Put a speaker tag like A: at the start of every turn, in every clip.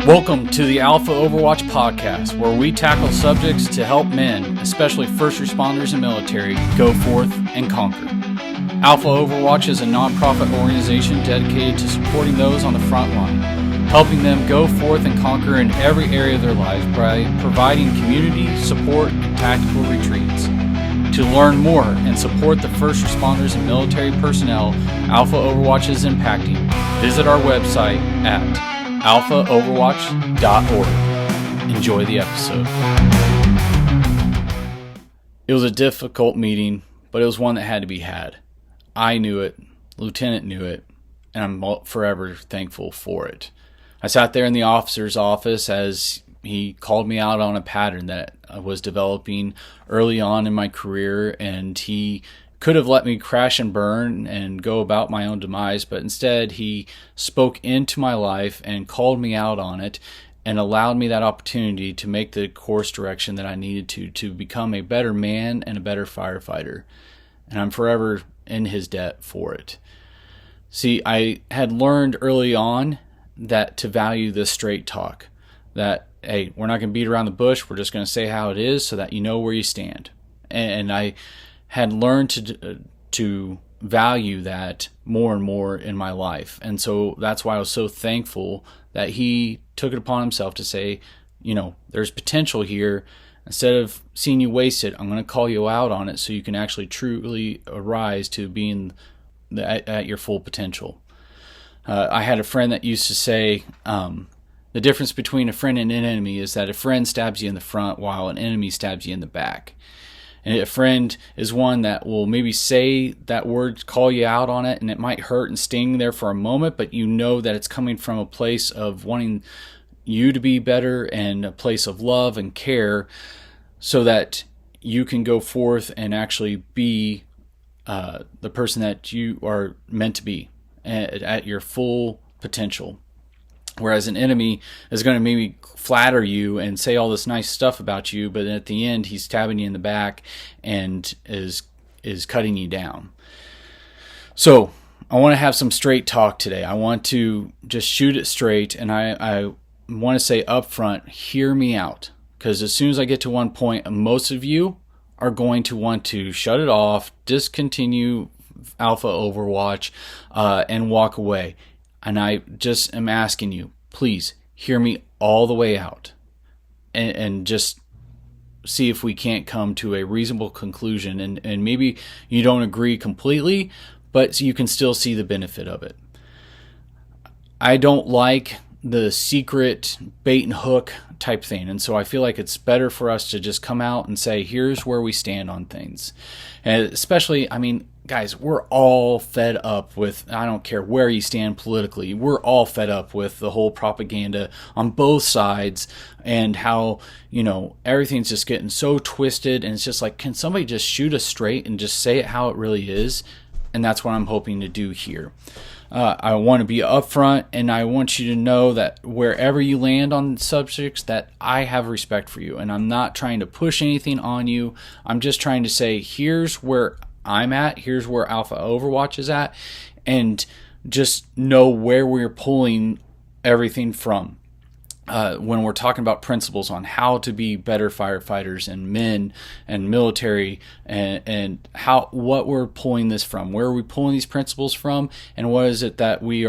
A: Welcome to the Alpha Overwatch podcast, where we tackle subjects to help men, especially first responders and military, go forth and conquer. Alpha Overwatch is a nonprofit organization dedicated to supporting those on the front line, helping them go forth and conquer in every area of their lives by providing community, support, and tactical retreats. To learn more and support the first responders and military personnel Alpha Overwatch is impacting, visit our website at alphaoverwatch.org. Enjoy the episode. It was a difficult meeting, but it was one that had to be had. I knew it, Lieutenant knew it, and I'm forever thankful for it. I sat there in the officer's office as he called me out on a pattern that I was developing early on in my career, and he could have let me crash and burn and go about my own demise, but instead he spoke into my life and called me out on it and allowed me that opportunity to make the course direction that I needed to become a better man and a better firefighter. And I'm forever in his debt for it. See, I had learned early on that to value this straight talk, that, hey, we're not going to beat around the bush, we're just going to say how it is so that you know where you stand. And I had learned to value that more and more in my life. And so that's why I was so thankful that he took it upon himself to say, you know, there's potential here. Instead of seeing you waste it, I'm going to call you out on it so you can actually truly arise to being at your full potential. I had a friend that used to say, the difference between a friend and an enemy is that a friend stabs you in the front while an enemy stabs you in the back. And a friend is one that will maybe say that word, call you out on it, and it might hurt and sting there for a moment, but you know that it's coming from a place of wanting you to be better and a place of love and care so that you can go forth and actually be the person that you are meant to be at your full potential. Whereas an enemy is going to maybe flatter you and say all this nice stuff about you, but at the end he's stabbing you in the back and is cutting you down. So I want to have some straight talk today. I want to just shoot it straight, and I want to say up front, hear me out. Because as soon as I get to one point, most of you are going to want to shut it off, discontinue Alpha Overwatch, and walk away. And I just am asking you, please hear me all the way out and just see if we can't come to a reasonable conclusion. And maybe you don't agree completely, but you can still see the benefit of it. I don't like the secret bait and hook type thing. And so I feel like it's better for us to just come out and say, here's where we stand on things. And especially, I mean, guys, we're all fed up with, I don't care where you stand politically, we're all fed up with the whole propaganda on both sides and how, you know, everything's just getting so twisted. And it's just like, can somebody just shoot us straight and just say it how it really is? And that's what I'm hoping to do here. I want to be upfront, and I want you to know that wherever you land on subjects, that I have respect for you, and I'm not trying to push anything on you. I'm just trying to say, here's where I'm at, here's where Alpha Overwatch is at, and just know where we're pulling everything from. When we're talking about principles on how to be better firefighters and men and military and what we're pulling this from, where are we pulling these principles from, and what is it that we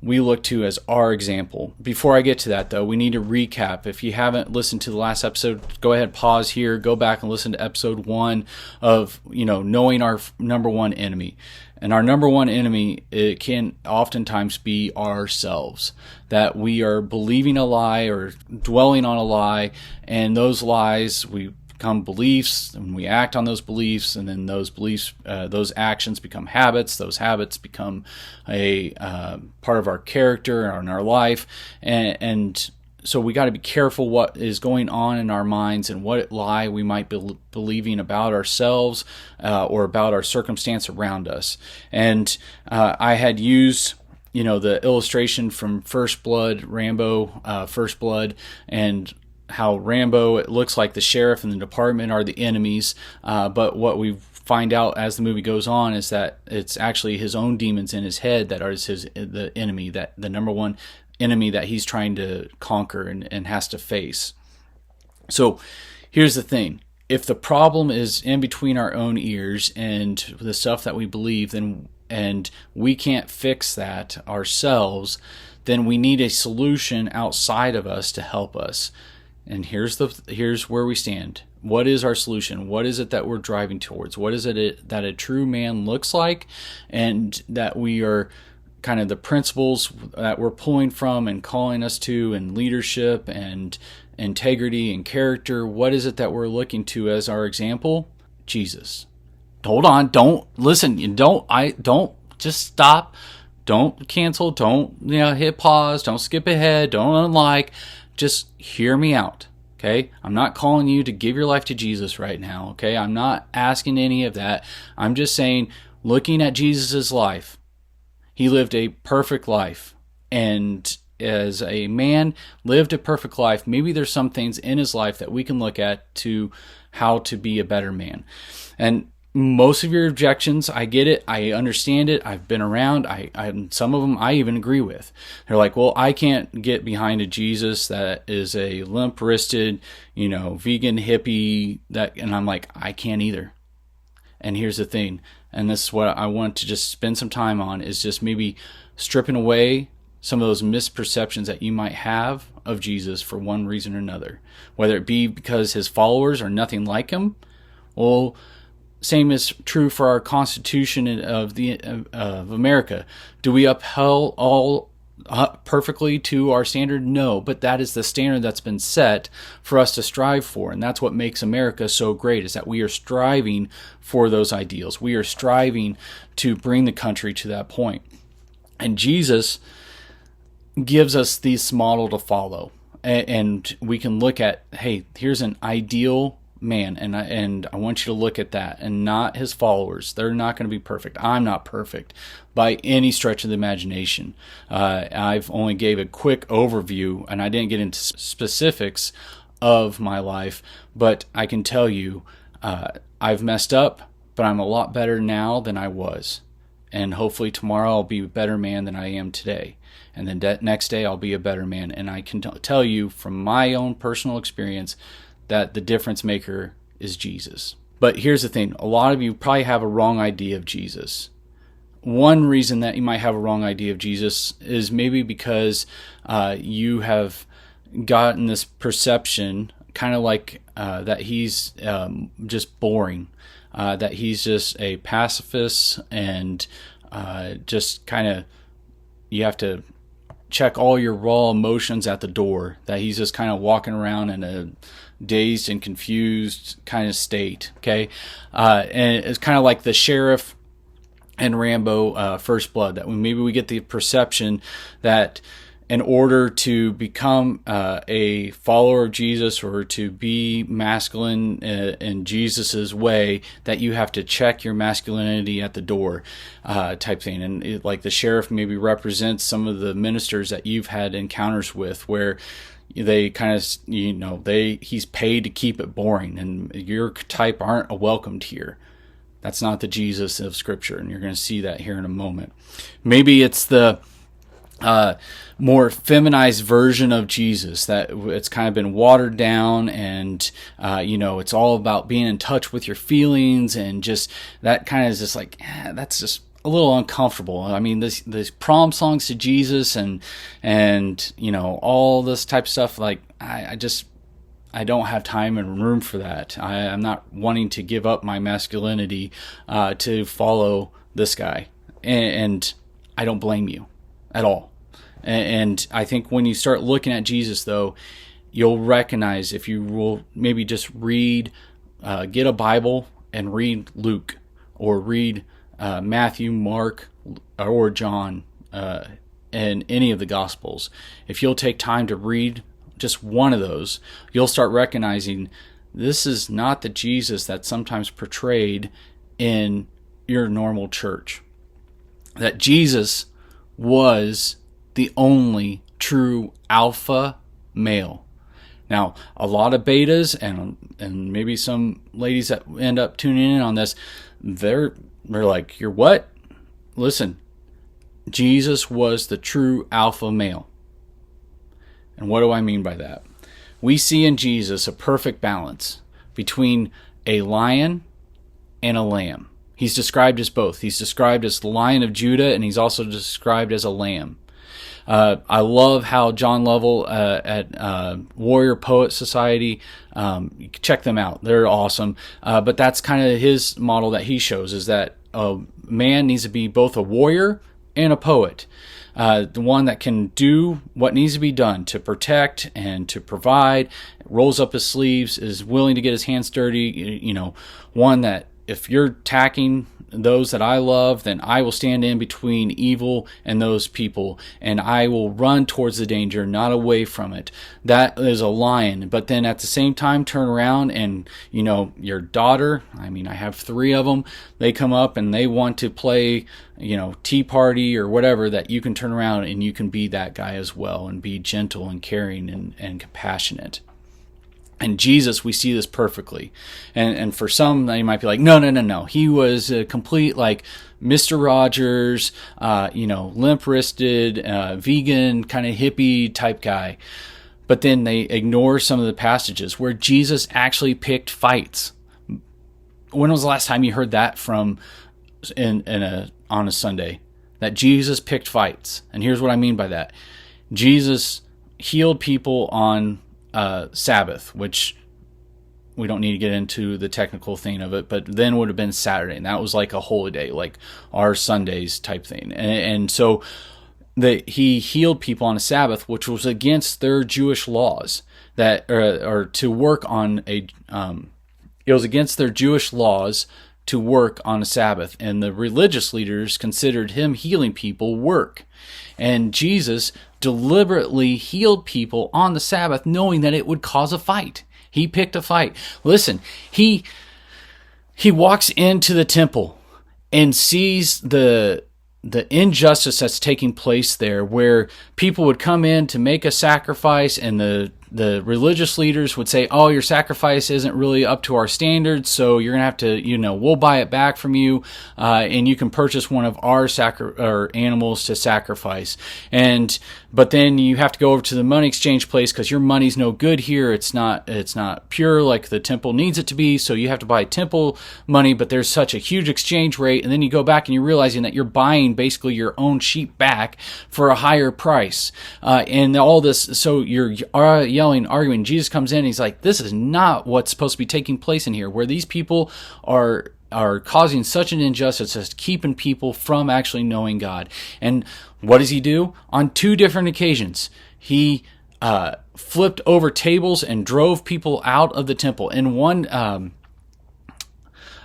A: look to as our example. Before I get to that, though, we need to recap. If you haven't listened to the last episode, go ahead, pause here, go back and listen to episode 1 of, you know, knowing our number one enemy. And our number one enemy, it can oftentimes be ourselves, that we are believing a lie or dwelling on a lie, and those lies, we become beliefs, and we act on those beliefs, and then those beliefs, those actions become habits, those habits become a part of our character and our life, and so we got to be careful what is going on in our minds and what lie we might be believing about ourselves or about our circumstance around us. And I had used, you know, the illustration from First Blood, Rambo, First Blood, and how Rambo, it looks like the sheriff and the department are the enemies, but what we find out as the movie goes on is that it's actually his own demons in his head that are the enemy, that the number one enemy that he's trying to conquer and has to face. So here's the thing. If the problem is in between our own ears and the stuff that we believe, and we can't fix that ourselves, then we need a solution outside of us to help us. And here's where we stand. What is our solution? What is it that we're driving towards? What is it that a true man looks like, and that we are kind of the principles that we're pulling from and calling us to, and leadership and integrity and character? What is it that we're looking to as our example? Jesus. Hold on, don't listen. Don't just stop. Don't cancel. Don't hit pause. Don't skip ahead. Don't unlike. Just hear me out. Okay, I'm not calling you to give your life to Jesus right now. Okay, I'm not asking any of that. I'm just saying, looking at Jesus's life, he lived a perfect life, and as a man lived a perfect life. Maybe there's some things in his life that we can look at to how to be a better man. And most of your objections, I get it. I understand it. I've been around. I some of them I even agree with. They're like, well, I can't get behind a Jesus that is a limp-wristed, vegan hippie. And I'm like, I can't either. And here's the thing, and this is what I want to just spend some time on, is just maybe stripping away some of those misperceptions that you might have of Jesus for one reason or another. Whether it be because his followers are nothing like him. Well, same is true for our Constitution of America. Do we upheld all perfectly to our standard? No, but that is the standard that's been set for us to strive for, and that's what makes America so great, is that we are striving for those ideals. We are striving to bring the country to that point. And Jesus gives us this model to follow, and we can look at, hey, here's an ideal man, and I want you to look at that, and not his followers. They're not going to be perfect. I'm not perfect by any stretch of the imagination. I've only gave a quick overview, and I didn't get into specifics of my life, but I can tell you I've messed up, but I'm a lot better now than I was. And hopefully tomorrow I'll be a better man than I am today. And then next day I'll be a better man. And I can tell you from my own personal experience that the difference maker is Jesus. But here's the thing. A lot of you probably have a wrong idea of Jesus. One reason that you might have a wrong idea of Jesus is maybe because you have gotten this perception, kind of like that he's just boring, that he's just a pacifist, and just kind of, you have to check all your raw emotions at the door, that he's just kind of walking around in a dazed and confused kind of state. Okay, and it's kind of like the sheriff and Rambo, First Blood, that maybe we get the perception that in order to become a follower of Jesus, or to be masculine in Jesus's way, that you have to check your masculinity at the door, type thing. And like the sheriff maybe represents some of the ministers that you've had encounters with, where they kind of, he's paid to keep it boring, and your type aren't welcomed here. That's not the Jesus of Scripture, and you're going to see that here in a moment. Maybe it's the more feminized version of Jesus, that it's kind of been watered down, and it's all about being in touch with your feelings, and just that kind of is just like, that's just a little uncomfortable. I mean, this prom songs to Jesus, and all this type of stuff, like I don't have time and room for that. I'm not wanting to give up my masculinity to follow this guy, and I don't blame you at all. And I think when you start looking at Jesus, though, you'll recognize, if you will maybe just read, get a Bible and read Luke, or read Matthew, Mark, or John, and any of the Gospels. If you'll take time to read just one of those, you'll start recognizing this is not the Jesus that's sometimes portrayed in your normal church. That Jesus was the only true alpha male. Now, a lot of betas and maybe some ladies that end up tuning in on this, they're like, you're what? Listen, Jesus was the true alpha male. And what do I mean by that? We see in Jesus a perfect balance between a lion and a lamb. He's described as both. He's described as the Lion of Judah, and he's also described as a lamb. I love how John Lovell at Warrior Poet Society, you can check them out. They're awesome. But that's kind of his model that he shows, is that a man needs to be both a warrior and a poet. The one that can do what needs to be done to protect and to provide, rolls up his sleeves, is willing to get his hands dirty, one that if you're attacking those that I love, then I will stand in between evil and those people, and I will run towards the danger, not away from it. That is a lion. But then at the same time, turn around and, your daughter, I have 3 of them, they come up and they want to play, tea party or whatever, that you can turn around and you can be that guy as well and be gentle and caring and compassionate. And Jesus, we see this perfectly. And for some, they might be like, no. He was a complete, Mr. Rogers, limp-wristed, vegan, kind of hippie type guy. But then they ignore some of the passages where Jesus actually picked fights. When was the last time you heard that from on a Sunday? That Jesus picked fights. And here's what I mean by that. Jesus healed people on Sabbath, which we don't need to get into the technical thing of it, but then would have been Saturday, and that was like a holy day, like our Sundays type thing. And so he healed people on a Sabbath, which was against their Jewish laws, that or to work on it was against their Jewish laws to work on a Sabbath, and the religious leaders considered him healing people work. And Jesus deliberately healed people on the Sabbath, knowing that it would cause a fight. He picked a fight. Listen, he walks into the temple and sees the injustice that's taking place there, where people would come in to make a sacrifice, and the religious leaders would say, oh, your sacrifice isn't really up to our standards, so you're going to have to, we'll buy it back from you, and you can purchase one of our animals to sacrifice. But then you have to go over to the money exchange place because your money's no good here. It's not pure like the temple needs it to be, so you have to buy temple money, but there's such a huge exchange rate, and then you go back and you're realizing that you're buying basically your own sheep back for a higher price. And all this, so you're yelling, arguing. Jesus comes in and he's like, this is not what's supposed to be taking place in here, where these people are causing such an injustice as keeping people from actually knowing God. And what does he do? On 2 different occasions, he flipped over tables and drove people out of the temple. And one,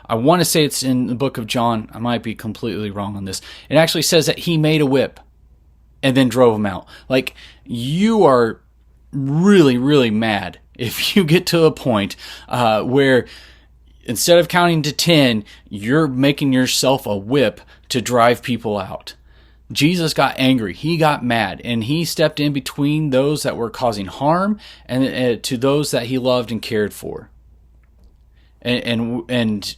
A: I want to say it's in the book of John. I might be completely wrong on this. It actually says that he made a whip and then drove them out. Like, you are really, really mad if you get to a point where instead of counting to 10, you're making yourself a whip to drive people out. Jesus got angry. He got mad, and he stepped in between those that were causing harm and to those that he loved and cared for. And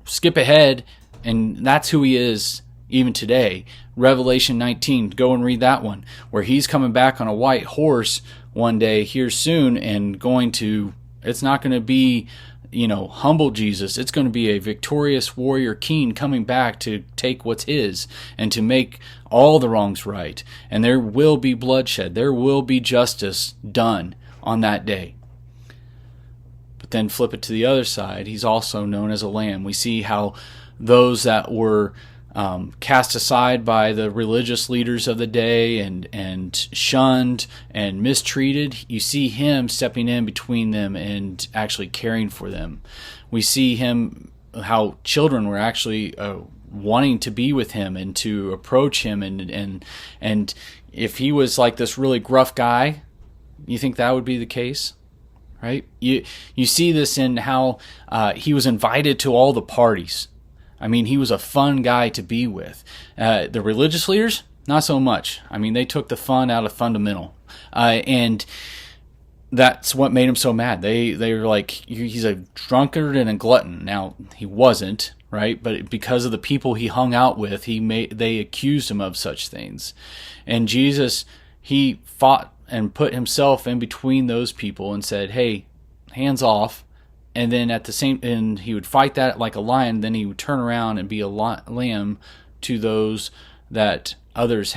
A: skip ahead, and that's who he is even today. Revelation 19, go and read that one, where he's coming back on a white horse one day here soon, and it's not going to be, humble Jesus. It's going to be a victorious warrior king coming back to take what's his and to make all the wrongs right. And there will be bloodshed. There will be justice done on that day. But then flip it to the other side. He's also known as a lamb. We see how those that were cast aside by the religious leaders of the day and shunned and mistreated, you see him stepping in between them and actually caring for them. We see him, how children were actually wanting to be with him and to approach him, and if he was like this really gruff guy, you think that would be the case? Right? You see this in how he was invited to all the parties. He was a fun guy to be with. The religious leaders, not so much. They took the fun out of fundamental. And that's what made him so mad. They were like, he's a drunkard and a glutton. Now he wasn't, right? But because of the people he hung out with, they accused him of such things. And Jesus, he fought and put himself in between those people and said, "Hey, hands off." And then and he would fight that like a lion. Then he would turn around and be a lamb to those that others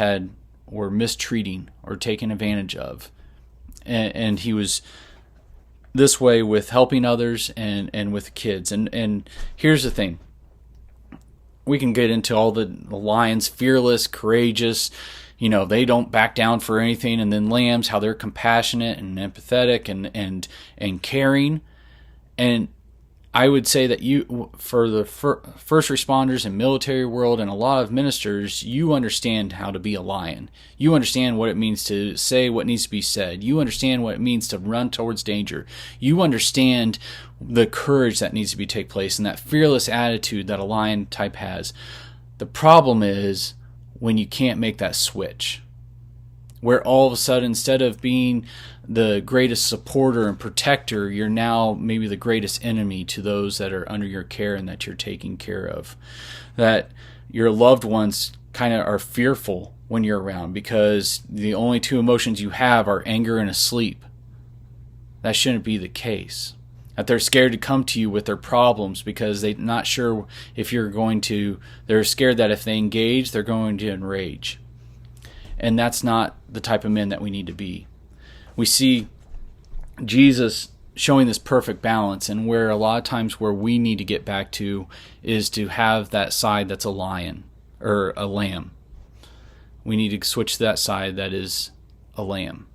A: were mistreating or taking advantage of. And he was this way with helping others and with kids. And here's the thing. We can get into all the lions, fearless, courageous, they don't back down for anything. And then lambs, how they're compassionate and empathetic and caring. And I would say that for the first responders and military world and a lot of ministers, you understand how to be a lion. You understand what it means to say what needs to be said. You understand what it means to run towards danger. You understand the courage that needs to take place and that fearless attitude that a lion type has. The problem is when you can't make that switch, where all of a sudden, instead of being the greatest supporter and protector, you're now maybe the greatest enemy to those that are under your care and that you're taking care of. That your loved ones kind of are fearful when you're around because the only two emotions you have are anger and sleep. That shouldn't be the case. That they're scared to come to you with their problems because they're not sure if they're scared that if they engage, they're going to enrage. And that's not the type of men that we need to be. We see Jesus showing this perfect balance, and where a lot of times where we need to get back to is to have that side that's a lion or a lamb. We need to switch to that side that is a lamb.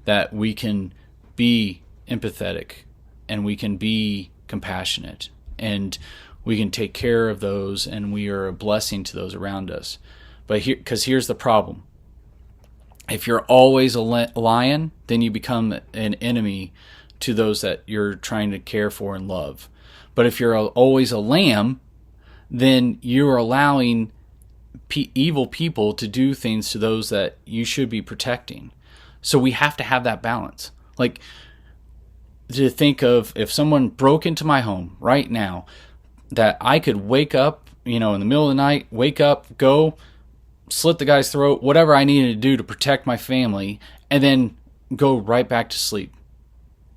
A: That we can be empathetic and we can be compassionate and we can take care of those, and we are a blessing to those around us. But here's the problem. If you're always a lion, then you become an enemy to those that you're trying to care for and love. But if you're always a lamb, then you're allowing evil people to do things to those that you should be protecting. So we have to have that balance. Like, to think of if someone broke into my home right now, that I could wake up, in the middle of the night, wake up, go, slit the guy's throat, whatever I needed to do to protect my family, and then go right back to sleep.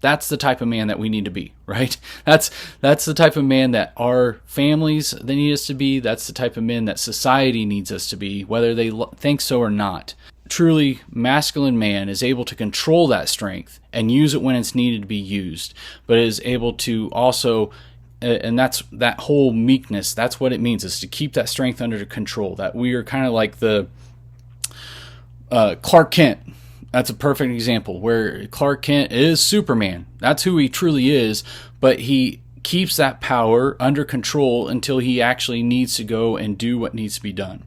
A: That's the type of man that we need to be, right? That's the type of man that our families they need us to be. That's the type of men that society needs us to be, whether they think so or not. Truly masculine man is able to control that strength and use it when it's needed to be used, but is able to also and that's that whole meekness. That's what it means, is to keep that strength under control. That we are kind of like the Clark Kent. That's a perfect example where Clark Kent is Superman. That's who he truly is, but he keeps that power under control until he actually needs to go and do what needs to be done.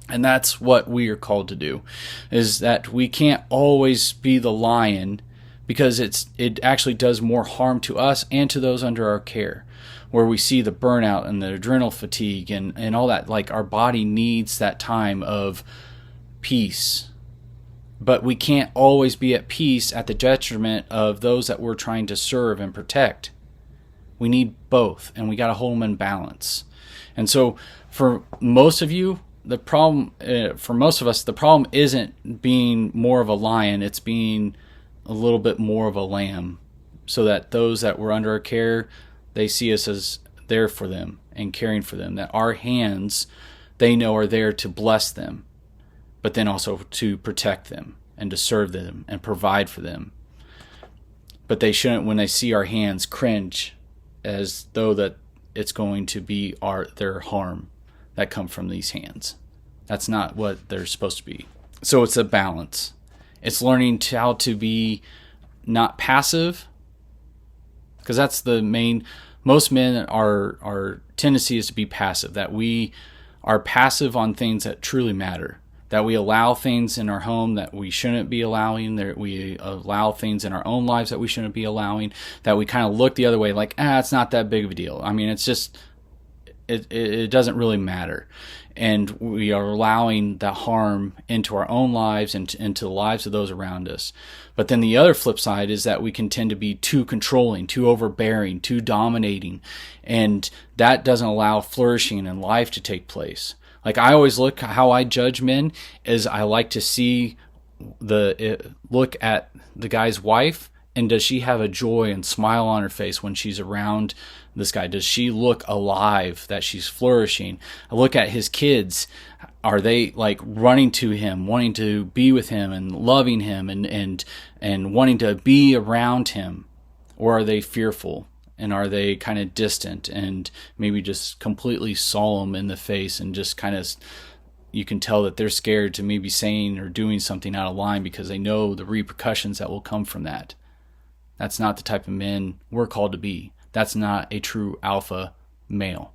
A: And that's what we are called to do, is that we can't always be the lion, because it actually does more harm to us and to those under our care, where we see the burnout and the adrenal fatigue and all that. Like, our body needs that time of peace, but we can't always be at peace at the detriment of those that we're trying to serve and protect. We need both, and we got to hold them in balance. And so for most of you, for most of us, the problem isn't being more of a lion, it's being a little bit more of a lamb, so that those that were under our care, they see us as there for them and caring for them, that our hands, they know, are there to bless them, but then also to protect them and to serve them and provide for them. But they shouldn't, when they see our hands, cringe as though that it's going to be their harm that come from these hands. That's not what they're supposed to be. So it's a balance. It's learning how to be not passive, because that's the main. Most men, our tendency is to be passive, that we are passive on things that truly matter, that we allow things in our home that we shouldn't be allowing, that we allow things in our own lives that we shouldn't be allowing, that we kind of look the other way like, it's not that big of a deal. I mean, it's just, it doesn't really matter. and we are allowing that harm into our own lives and into the lives of those around us. But then the other flip side is that we can tend to be too controlling, too overbearing, too dominating, and that doesn't allow flourishing in life to take place. Like, I always look, how I judge men is I like to see look at the guy's wife, and does she have a joy and smile on her face when she's around this guy? Does she look alive, that she's flourishing? I look at his kids. Are they like running to him, wanting to be with him and loving him and wanting to be around him? Or are they fearful? And are they kind of distant and maybe just completely solemn in the face, and just kind of, you can tell that they're scared to maybe saying or doing something out of line because they know the repercussions that will come from that. That's not the type of men we're called to be. That's not a true alpha male.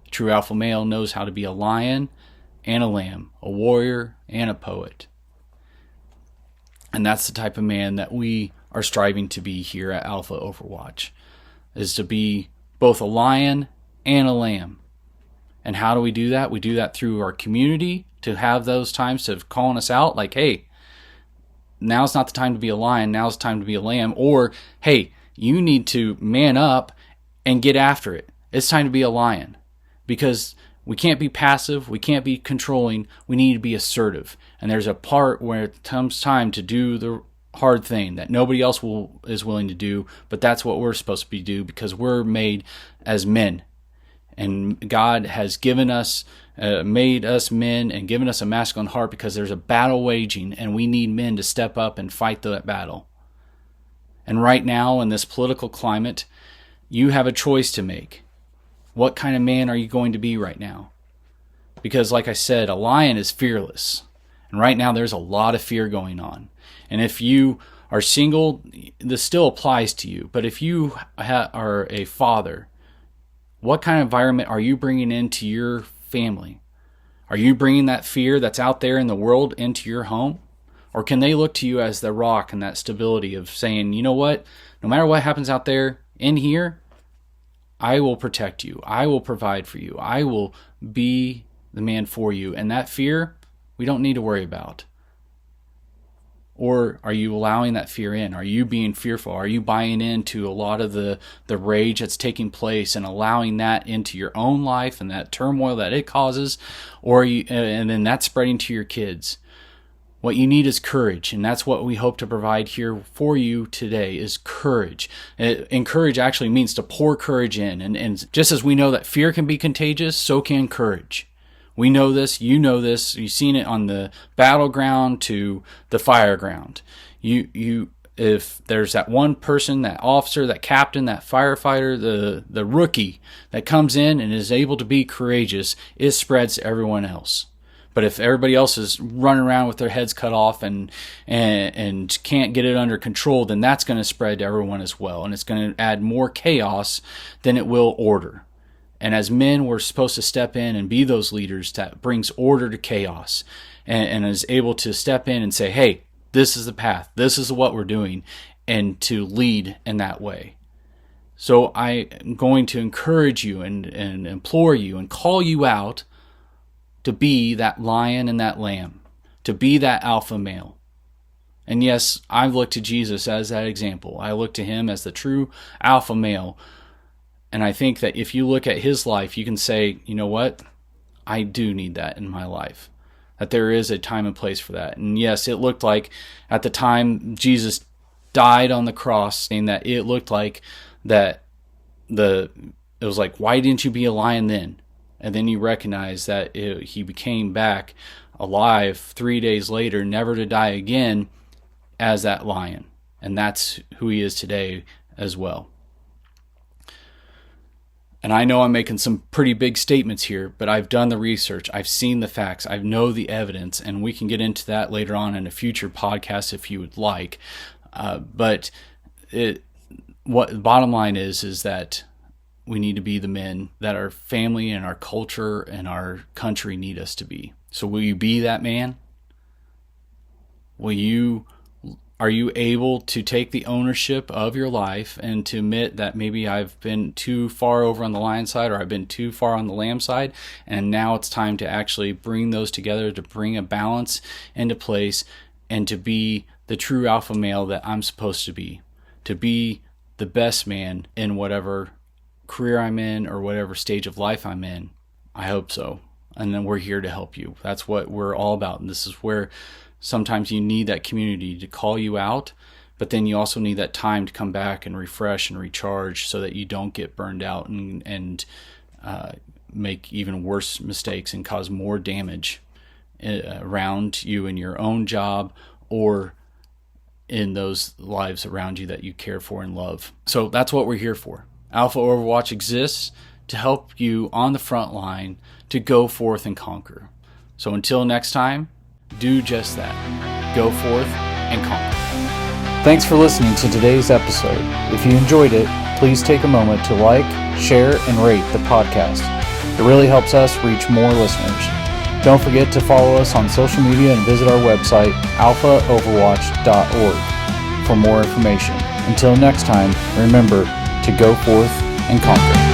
A: A true alpha male knows how to be a lion and a lamb, a warrior and a poet. And that's the type of man that we are striving to be here at Alpha Overwatch, is to be both a lion and a lamb. And how do we do that? We do that through our community, to have those times of calling us out, like, hey, now's not the time to be a lion, now's the time to be a lamb. Or, hey, you need to man up and get after it. It's time to be a lion. Because we can't be passive, we can't be controlling, we need to be assertive. And there's a part where it comes time to do the hard thing that nobody else is willing to do, but that's what we're supposed to be do, because we're made as men. And God has given us, made us men and given us a masculine heart, because there's a battle waging and we need men to step up and fight that battle. And right now in this political climate, you have a choice to make. What kind of man are you going to be right now? Because like I said, a lion is fearless. And right now there's a lot of fear going on. And if you are single, this still applies to you. But if you are a father, what kind of environment are you bringing into your family? Are you bringing that fear that's out there in the world into your home? Or can they look to you as the rock and that stability of saying, you know what, no matter what happens out there, in here, I will protect you. I will provide for you. I will be the man for you. And that fear, we don't need to worry about. Or are you allowing that fear in? Are you being fearful? Are you buying into a lot of the rage that's taking place and allowing that into your own life and that turmoil that it causes? Or and then that's spreading to your kids. What you need is courage, and that's what we hope to provide here for you today, is courage. And courage actually means to pour courage in. And just as we know that fear can be contagious, so can courage. We know this, you know this, you've seen it on the battleground to the fireground. If there's that one person, that officer, that captain, that firefighter, the rookie that comes in and is able to be courageous, it spreads to everyone else. But if everybody else is running around with their heads cut off and can't get it under control, then that's going to spread to everyone as well. And it's going to add more chaos than it will order. And as men, we're supposed to step in and be those leaders that brings order to chaos, and is able to step in and say, hey, this is the path, this is what we're doing, and to lead in that way. So I am going to encourage you and implore you and call you out to be that lion and that lamb, to be that alpha male. And yes, I look to Jesus as that example. I look to him as the true alpha male. And I think that if you look at his life, you can say, you know what? I do need that in my life. That there is a time and place for that. And yes, it looked like at the time Jesus died on the cross, saying that it looked like that it was like, why didn't you be a lion then? And then you recognize that he became back alive 3 days later, never to die again, as that lion. And that's who he is today as well. And I know I'm making some pretty big statements here, but I've done the research, I've seen the facts, I know the evidence, and we can get into that later on in a future podcast if you would like. But what the bottom line is that we need to be the men that our family and our culture and our country need us to be. So will you be that man? Will you Are you able to take the ownership of your life and to admit that maybe I've been too far over on the lion side, or I've been too far on the lamb side, and now it's time to actually bring those together, to bring a balance into place, and to be the true alpha male that I'm supposed to be the best man in whatever career I'm in or whatever stage of life I'm in? I hope so. And then we're here to help you. That's what we're all about. And this is where sometimes you need that community to call you out, but then you also need that time to come back and refresh and recharge so that you don't get burned out and make even worse mistakes and cause more damage around you in your own job or in those lives around you that you care for and love. So that's what we're here for. Alpha Overwatch exists to help you on the front line to go forth and conquer. So until next time, do just that. Go forth and conquer. Thanks for listening to today's episode. If you enjoyed it, please take a moment to like, share, and rate the podcast. It really helps us reach more listeners. Don't forget to follow us on social media and visit our website, alphaoverwatch.org, for more information. Until next time, remember to go forth and conquer.